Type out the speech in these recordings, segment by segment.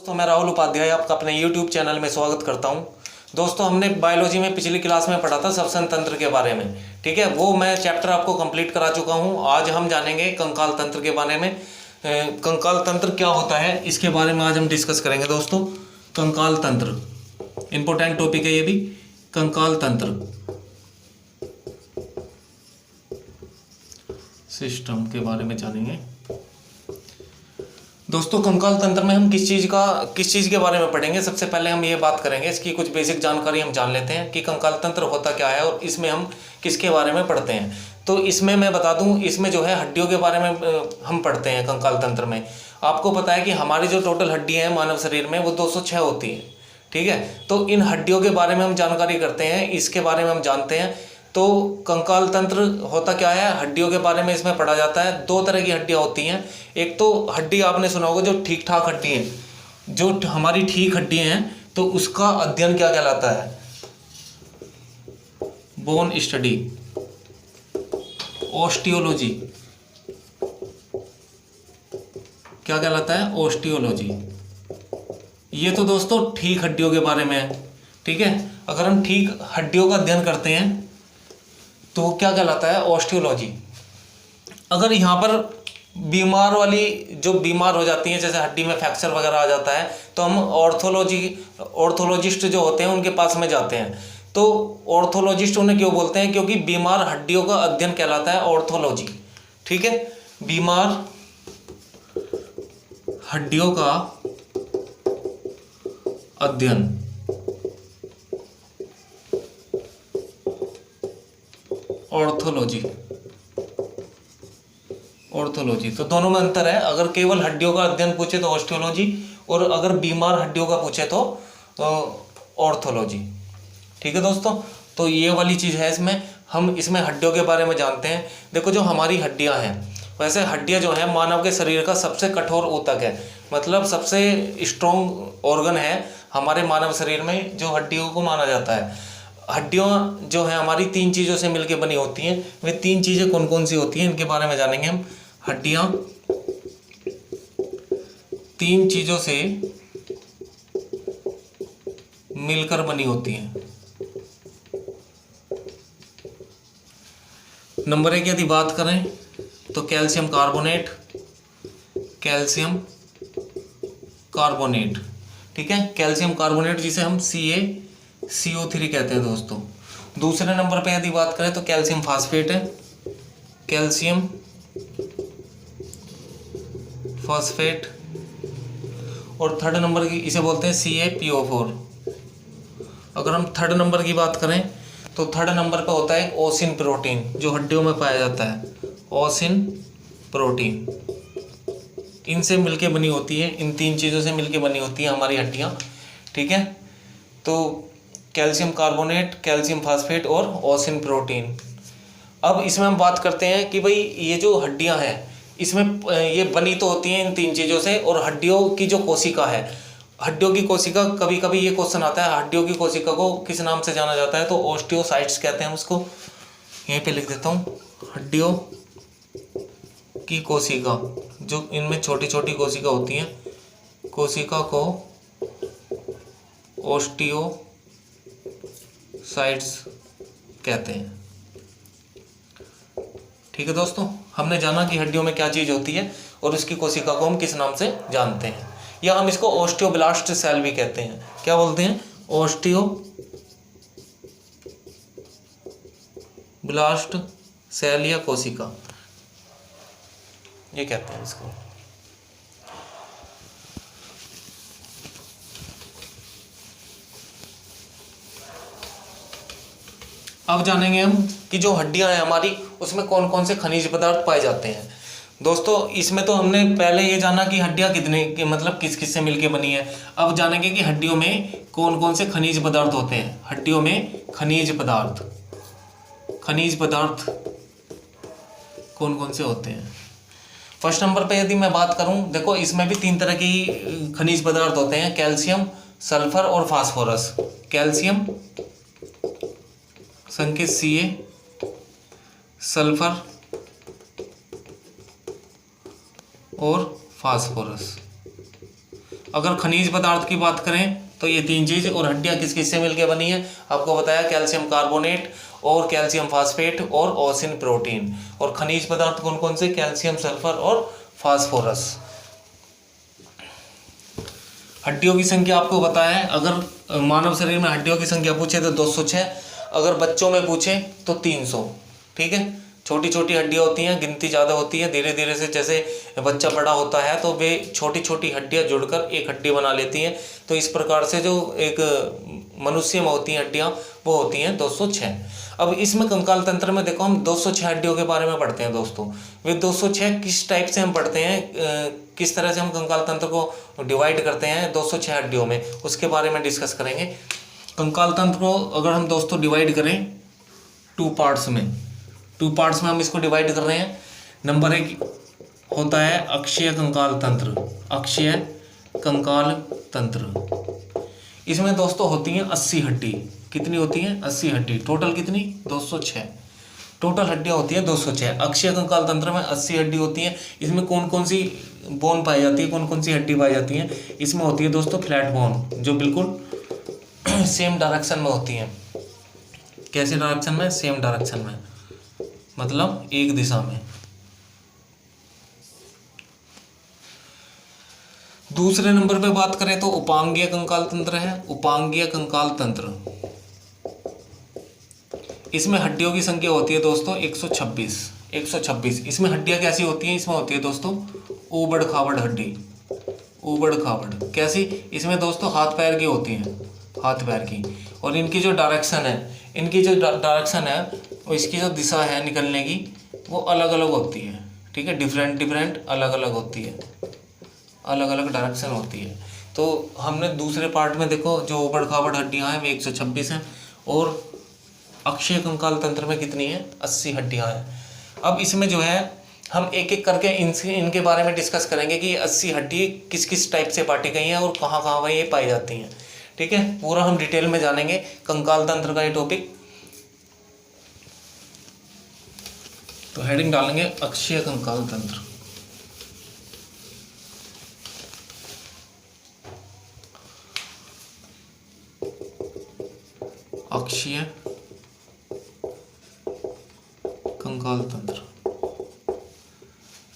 तो मैं राहुल उपाध्याय आपका अपने YouTube चैनल में स्वागत करता हूं। दोस्तों, हमने बायोलॉजी में पिछली क्लास में पढ़ा था श्वसन तंत्र के बारे में। ठीक है, वो मैं चैप्टर आपको कंप्लीट करा चुका हूं। आज हम जानेंगे कंकाल तंत्र के बारे में। कंकाल तंत्र क्या होता है इसके बारे में आज हम डिस्कस करेंगे। दोस्तों, कंकाल तंत्र इंपॉर्टेंट टॉपिक है ये भी। कंकाल तंत्र सिस्टम के बारे में जानेंगे। दोस्तों, कंकाल तंत्र में हम किस चीज़ के बारे में पढ़ेंगे। सबसे पहले हम ये बात करेंगे, इसकी कुछ बेसिक जानकारी हम जान लेते हैं कि कंकाल तंत्र होता क्या है और इसमें हम किसके बारे में पढ़ते हैं। तो इसमें मैं बता दूं, इसमें जो है हड्डियों के बारे में हम पढ़ते हैं। कंकाल तंत्र में आपको पता है कि हमारी जो टोटल हड्डियाँ हैं मानव शरीर में वो 206 होती हैं। ठीक है, तो इन हड्डियों के बारे में हम जानकारी करते हैं, इसके बारे में हम जानते हैं। तो कंकाल तंत्र होता क्या है, हड्डियों के बारे में इसमें पढ़ा जाता है। दो तरह की हड्डियां होती हैं। एक तो हड्डी आपने सुना होगा जो ठीक ठाक हड्डी है, जो हमारी ठीक हड्डियां हैं, तो उसका अध्ययन क्या कहलाता है, बोन स्टडी, ऑस्टियोलॉजी। क्या कहलाता है, ऑस्टियोलॉजी। ये तो दोस्तों ठीक हड्डियों के बारे में है। ठीक है, अगर हम ठीक हड्डियों का अध्ययन करते हैं तो क्या कहलाता है, ऑस्टियोलॉजी। अगर यहाँ पर बीमार वाली जो बीमार हो जाती हैं, जैसे हड्डी में फ्रैक्चर वगैरह आ जाता है, तो हम ऑर्थोलॉजिस्ट जो होते हैं उनके पास में जाते हैं। तो ऑर्थोलॉजिस्ट उन्हें क्यों बोलते हैं, क्योंकि बीमार हड्डियों का अध्ययन कहलाता है ऑर्थोलॉजी। ठीक है, बीमार हड्डियों का अध्ययन ऑर्थोलॉजी। तो दोनों में अंतर है। अगर केवल हड्डियों का अध्ययन पूछे तो ऑस्टियोलॉजी, और अगर बीमार हड्डियों का पूछे तो ऑर्थोलॉजी। ठीक है दोस्तों, तो ये वाली चीज़ है। इसमें हम इसमें हड्डियों के बारे में जानते हैं। देखो, जो हमारी हड्डियां हैं, वैसे हड्डियां जो है मानव के शरीर का सबसे कठोर ऊतक है, मतलब सबसे स्ट्रॉन्ग ऑर्गन है हमारे मानव शरीर में, जो हड्डियों को माना जाता है। हड्डियां जो है हमारी तीन चीज़ों से मिलकर बनी होती हैं। वे तीन चीज़ें कौन कौन सी होती हैं इनके बारे में जानेंगे हम। हड्डियां तीन चीज़ों से मिलकर बनी होती हैं। नंबर एक यदि बात करें तो कैल्शियम कार्बोनेट। ठीक है, कैल्शियम कार्बोनेट जिसे हम CaCO3 कहते हैं दोस्तों। दूसरे नंबर पे यदि बात करें तो कैल्शियम फास्फेट है, कैल्शियम फास्फेट। और थर्ड नंबर की इसे बोलते हैं CaPO4। अगर हम थर्ड नंबर की बात करें तो थर्ड नंबर पे होता है ओसिन प्रोटीन, जो हड्डियों में पाया जाता है, ओसिन प्रोटीन। इनसे मिलके बनी होती है, इन तीन चीज़ों से मिलके बनी होती है हमारी हड्डियाँ। ठीक है, तो कैल्शियम कार्बोनेट, कैल्शियम फास्फेट और ओसिन प्रोटीन। अब इसमें हम बात करते हैं कि भाई ये जो हड्डियां हैं इसमें ये बनी तो होती हैं इन तीन चीज़ों से। और हड्डियों की जो कोशिका है, हड्डियों की कोशिका, कभी कभी ये क्वेश्चन आता है, हड्डियों की कोशिका को किस नाम से जाना जाता है, तो ऑस्टियोसाइट्स कहते हैं उसको। यहीं पे लिख देता हूँ, हड्डियों की कोशिका, जो इनमें छोटी छोटी कोशिका होती हैं, कोशिका को ऑस्टियोसाइट्स कहते हैं। ठीक है दोस्तों, हमने जाना कि हड्डियों में क्या चीज़ होती है और उसकी कोशिका को हम किस नाम से जानते हैं, या हम इसको ऑस्टियोब्लास्ट सेल भी कहते हैं। क्या बोलते हैं, ऑस्टियोब्लास्ट सेल या कोशिका, ये कहते हैं इसको। अब जानेंगे हम कि जो हड्डियां हैं हमारी, उसमें कौन कौन से खनिज पदार्थ पाए जाते हैं। दोस्तों, इसमें तो हमने पहले ये जाना कि हड्डियां मतलब किस किस से मिलके बनी है। अब जानेंगे कि हड्डियों में कौन कौन से खनिज पदार्थ होते हैं। हड्डियों में खनिज पदार्थ कौन कौन से होते हैं। फर्स्ट नंबर पे यदि मैं बात करूं, देखो इसमें भी तीन तरह की खनिज पदार्थ होते हैं, कैल्शियम, सल्फर और फास्फोरस। कैल्शियम संकेत Ca, सल्फर और फास्फोरस। अगर खनिज पदार्थ की बात करें तो ये 3 चीज़, और हड्डियाँ किस किस से मिलकर बनी है आपको बताया, कैल्शियम कार्बोनेट और कैल्शियम फास्फेट और ओसिन प्रोटीन। और खनिज पदार्थ कौन कौन से, कैल्शियम, सल्फर और फास्फोरस। हड्डियों की संख्या आपको बताया है, अगर मानव शरीर में हड्डियों की संख्या पूछे तो 206, अगर बच्चों में पूछे तो 300। ठीक है, छोटी छोटी हड्डियाँ होती हैं, गिनती ज़्यादा होती है, धीरे धीरे से जैसे बच्चा बड़ा होता है तो वे छोटी छोटी हड्डियाँ जुड़कर एक हड्डी बना लेती हैं। तो इस प्रकार से जो एक मनुष्य में होती हैं हड्डियाँ वो होती हैं 206। अब इसमें कंकाल तंत्र में देखो हम 206 हड्डियों के बारे में पढ़ते हैं दोस्तों। वे 206 किस टाइप से हम पढ़ते हैं, किस तरह से हम कंकाल तंत्र को डिवाइड करते हैं 206 हड्डियों में, उसके बारे में डिस्कस करेंगे। कंकाल तंत्र को अगर हम दोस्तों डिवाइड करें 2 पार्ट्स में हम इसको डिवाइड कर रहे हैं। नंबर 1 होता है अक्षीय कंकाल तंत्र। अक्षीय कंकाल तंत्र, इसमें दोस्तों होती हैं 80 हड्डी। कितनी होती हैं, 80 हड्डी। टोटल कितनी, 206। टोटल हड्डियाँ होती हैं 206। अक्षीय कंकाल तंत्र में 80 हड्डी होती हैं। इसमें कौन कौन सी बोन पाई जाती है, कौन कौन सी हड्डी पाई जाती है, इसमें होती है दोस्तों फ्लैट बोन, जो बिल्कुल सेम डायरेक्शन में होती हैं। कैसे डायरेक्शन में, सेम डायरेक्शन में, मतलब एक दिशा में। दूसरे नंबर पे बात करें तो उपांगीय कंकाल तंत्र है। उपांगीय कंकाल तंत्र, इसमें हड्डियों की संख्या होती है दोस्तों 126। इसमें हड्डियां कैसी होती हैं, इसमें होती है दोस्तों ऊबड़ खाबड़ हड्डी। ऊबड़ खाबड़ कैसी, इसमें दोस्तों हाथ पैर की होती हैं, हाथ पैर की। और इनकी जो डायरेक्शन है, और इसकी जो दिशा है निकलने की वो अलग अलग होती है। ठीक है, डिफरेंट अलग अलग होती है, अलग अलग डायरेक्शन होती है। तो हमने दूसरे पार्ट में देखो जो ऊबड़ खाबड़ हड्डियां हैं वे 126 हैं, और अक्षीय कंकाल तंत्र में कितनी है, 80 हड्डियां हैं। अब इसमें जो है हम एक एक करके इनके बारे में डिस्कस करेंगे कि ये 80 हड्डी किस किस टाइप से बांटी गई हैं और कहाँ कहाँ ये पाई जाती हैं। ठीक है, पूरा हम डिटेल में जानेंगे कंकाल तंत्र का ये टॉपिक। तो हेडिंग डालेंगे अक्षीय कंकाल तंत्र। अक्षीय कंकाल तंत्र,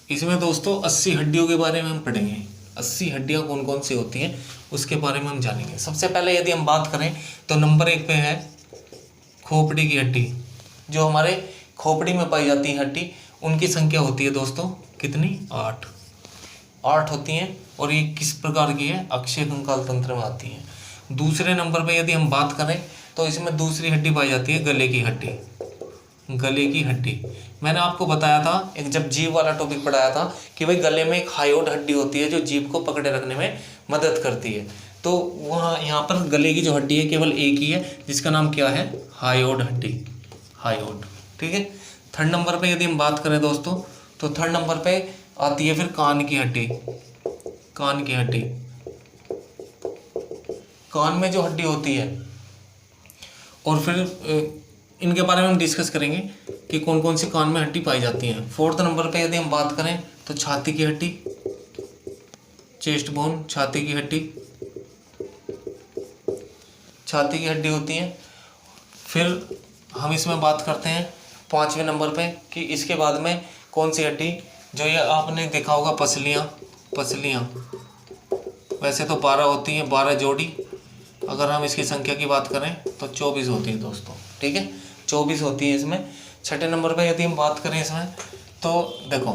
इसमें दोस्तों 80 हड्डियों के बारे में हम पढ़ेंगे। 80 हड्डियां कौन कौन सी होती हैं उसके बारे में हम जानेंगे। सबसे पहले यदि हम बात करें तो नंबर 1 पे है खोपड़ी की हड्डी। जो हमारे खोपड़ी में पाई जाती है हड्डी, उनकी संख्या होती है दोस्तों कितनी, 8 होती हैं। और ये किस प्रकार की है, अक्षीय कंकाल तंत्र में आती है। दूसरे नंबर पे यदि हम बात करें तो इसमें दूसरी हड्डी पाई जाती है गले की हड्डी। गले की हड्डी, मैंने आपको बताया था एक जब जीभ वाला टॉपिक पढ़ाया था कि भाई गले में एक हायोड हड्डी होती है जो जीभ को पकड़े रखने में मदद करती है। तो वहाँ यहाँ पर गले की जो हड्डी है केवल एक ही है, जिसका नाम क्या है, हायोड हड्डी, हायोड। ठीक है, थर्ड नंबर पे यदि हम बात करें दोस्तों तो थर्ड नंबर पे आती है फिर कान की हड्डी। कान की हड्डी, कान में जो हड्डी होती है, और फिर इनके बारे में हम डिस्कस करेंगे कि कौन कौन सी कान में हड्डी पाई जाती हैं। फोर्थ नंबर पे यदि हम बात करें तो छाती की हड्डी, चेस्ट बोन, छाती की हड्डी, छाती की हड्डी होती है। फिर हम इसमें बात करते हैं 5वें नंबर पे कि इसके बाद में कौन सी हड्डी, जो ये आपने देखा होगा पसलियाँ। पसलियाँ वैसे तो 12 होती हैं, 12 जोड़ी। अगर हम इसकी संख्या की बात करें तो 24 होती है दोस्तों। ठीक है, 24 होती है इसमें। छठे नंबर पे यदि हम बात करें इसमें तो देखो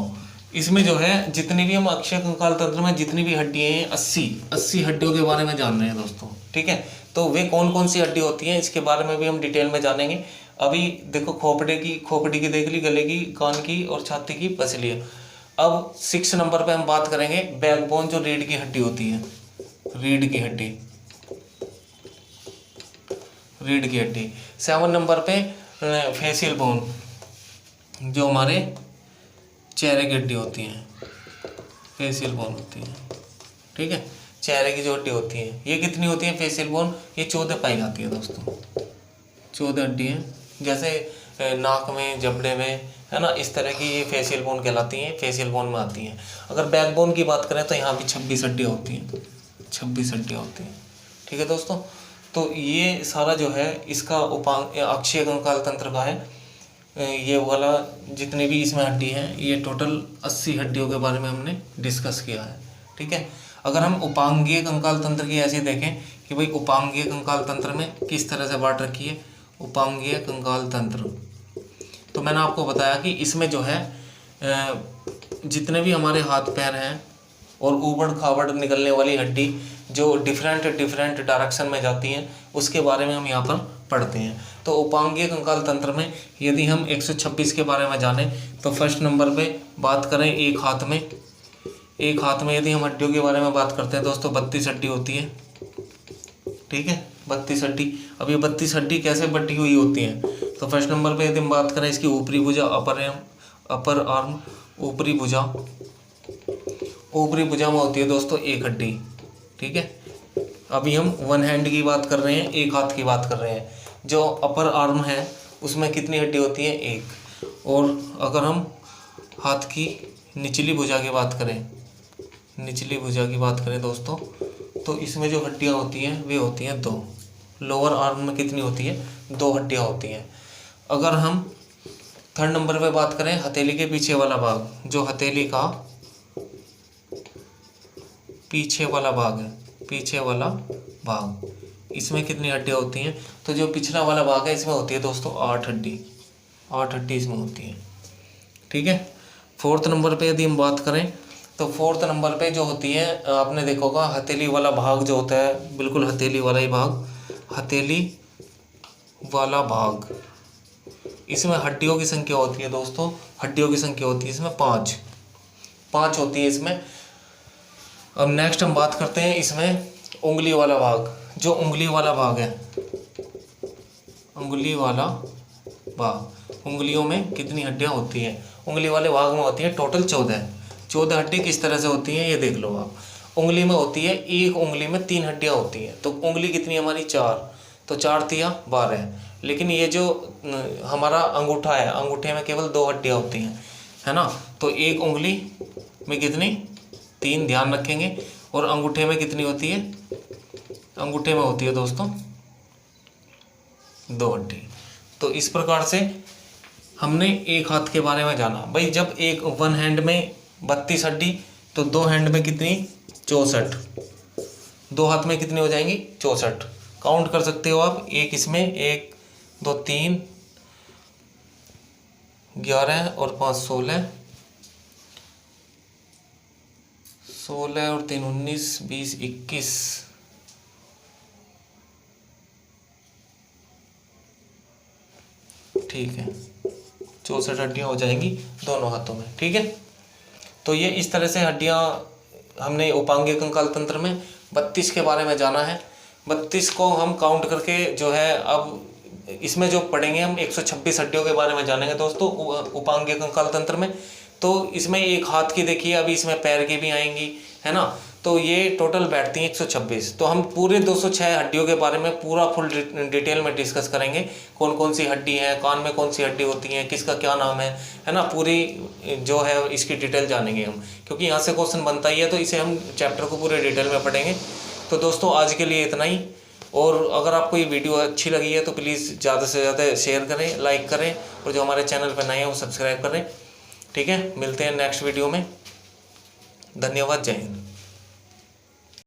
इसमें जो है जितनी भी हम अक्षीय कंकाल तंत्र में जितनी भी हड्डियाँ हैं 80 हड्डियों के बारे में जान रहे हैं दोस्तों। ठीक है, तो वे कौन कौन सी हड्डी होती हैं इसके बारे में भी हम डिटेल में जानेंगे। अभी देखो खोपड़ी की देख ली, गले की, कान की और छाती की, पसलियाँ। अब 6 नंबर पे हम बात करेंगे बैकबोन, जो रीढ़ की हड्डी होती है, रीढ़ की हड्डी, रीढ़ की हड्डी। 7 नंबर पे फेशियल बोन, जो हमारे चेहरे की हड्डी होती हैं, फेशियल बोन होती है। ठीक है, चेहरे की जो हड्डी होती है ये कितनी होती है, फेशियल बोन ये 14 पाई जाती है दोस्तों। 14 हड्डी हैं, जैसे नाक में, जबड़े में, है ना, इस तरह की ये फेशियल बोन कहलाती हैं, फेशियल बोन में आती हैं। अगर बैकबोन की बात करें तो यहाँ भी 26 हड्डियाँ होती हैं, 26 हड्डियाँ होती हैं। ठीक है दोस्तों, तो ये सारा जो है इसका उपांग अक्षीय कंकाल तंत्र का है। ये वाला जितनी भी इसमें हड्डी हैं, ये टोटल 80 हड्डियों के बारे में हमने डिस्कस किया है। ठीक है, अगर हम उपांगीय कंकाल तंत्र की ऐसे देखें कि भाई उपांगीय कंकाल तंत्र में किस तरह से बांट रखी है उपांगीय कंकाल तंत्र, तो मैंने आपको बताया कि इसमें जो है जितने भी हमारे हाथ पैर हैं और ऊबड़ खाबड़ निकलने वाली हड्डी जो डिफरेंट डायरेक्शन में जाती हैं, उसके बारे में हम यहाँ पर पढ़ते हैं। तो उपांगीय कंकाल तंत्र में यदि हम 126 के बारे में जानें तो फर्स्ट नंबर पे बात करें एक हाथ में यदि हम हड्डियों के बारे में बात करते हैं दोस्तों 32 हड्डी होती है। ठीक है, 32 हड्डी। अब ये 32 हड्डी कैसे बटी हुई होती हैं, तो फर्स्ट नंबर पे यदि हम बात करें इसकी ऊपरी भुजा, अपर आर्म, ऊपरी भुजा में होती है दोस्तों एक हड्डी। ठीक है, अभी हम वन हैंड की बात कर रहे हैं, एक हाथ की बात कर रहे हैं। जो अपर आर्म है उसमें कितनी हड्डी होती है, एक। और अगर हम हाथ की निचली भुजा की बात करें दोस्तों, तो इसमें जो हड्डियां होती हैं वे होती हैं 2। लोअर आर्म में कितनी होती है, 2 हड्डियां होती हैं। अगर हम थर्ड नंबर पे बात करें हथेली के पीछे वाला भाग, जो हथेली का पीछे वाला भाग, इसमें कितनी हड्डियां होती हैं, तो जो पिछला वाला भाग है इसमें होती है दोस्तों 8 हड्डी इसमें होती है। ठीक है, फोर्थ नंबर पे यदि हम बात करें तो फोर्थ नंबर पे जो होती है, आपने देखा होगा हथेली वाला भाग जो होता है, बिल्कुल हथेली वाला भाग, इसमें हड्डियों की संख्या होती है दोस्तों, इसमें 5 होती है इसमें। अब नेक्स्ट हम बात करते हैं इसमें उंगली वाला भाग, जो उंगली वाला भाग है, उंगलियों में कितनी हड्डियां होती हैं, उंगली वाले भाग में होती है टोटल 14 हड्डी। किस तरह से होती हैं ये देख लो आप। उंगली में होती है, एक उंगली में 3 हड्डियां होती हैं, तो उंगली कितनी हमारी 4, तो 4 तिया 12। लेकिन ये जो हमारा अंगूठा है, अंगूठे में केवल 2 हड्डियां होती हैं, है ना। तो एक उंगली में कितनी, 3, ध्यान रखेंगे। और अंगूठे में कितनी होती है, अंगूठे में होती है दोस्तों 2 हड्डी। तो इस प्रकार से हमने एक हाथ के बारे में जाना। भाई जब एक वन हैंड में 32 हड्डी, तो 2 हैंड में कितनी, 64। 2 हाथ में कितनी हो जाएंगी, 64। काउंट कर सकते हो आप, एक इसमें 1 2 3 11 और 5 16 और 3 19 20 21। ठीक है, 64 हड्डियाँ हो जाएंगी दोनों हाथों में। ठीक है, तो ये इस तरह से हड्डियाँ हमने उपांगीय कंकाल तंत्र में 32 के बारे में जाना है। 32 को हम काउंट करके जो है, अब इसमें जो पढ़ेंगे हम 126 हड्डियों के बारे में जानेंगे दोस्तों उपांगीय कंकाल तंत्र में। तो इसमें एक हाथ की देखिए, अभी इसमें पैर की भी आएंगी, है ना। तो ये टोटल बैठती हैं 126। तो हम पूरे 206 हड्डियों के बारे में पूरा फुल डिटेल में डिस्कस करेंगे, कौन कौन सी हड्डी है, कान में कौन सी हड्डी होती है, किसका क्या नाम है ना। पूरी जो है इसकी डिटेल जानेंगे हम, क्योंकि यहाँ से क्वेश्चन बनता ही है, तो इसे हम चैप्टर को पूरे डिटेल में पढ़ेंगे। तो दोस्तों आज के लिए इतना ही। और अगर आपको ये वीडियो अच्छी लगी है तो प्लीज़ ज़्यादा से ज़्यादा शेयर करें, लाइक करें, और जो हमारे चैनल पर नए हैं वो सब्सक्राइब करें। ठीक है, मिलते हैं नेक्स्ट वीडियो में। धन्यवाद, जय हिंद।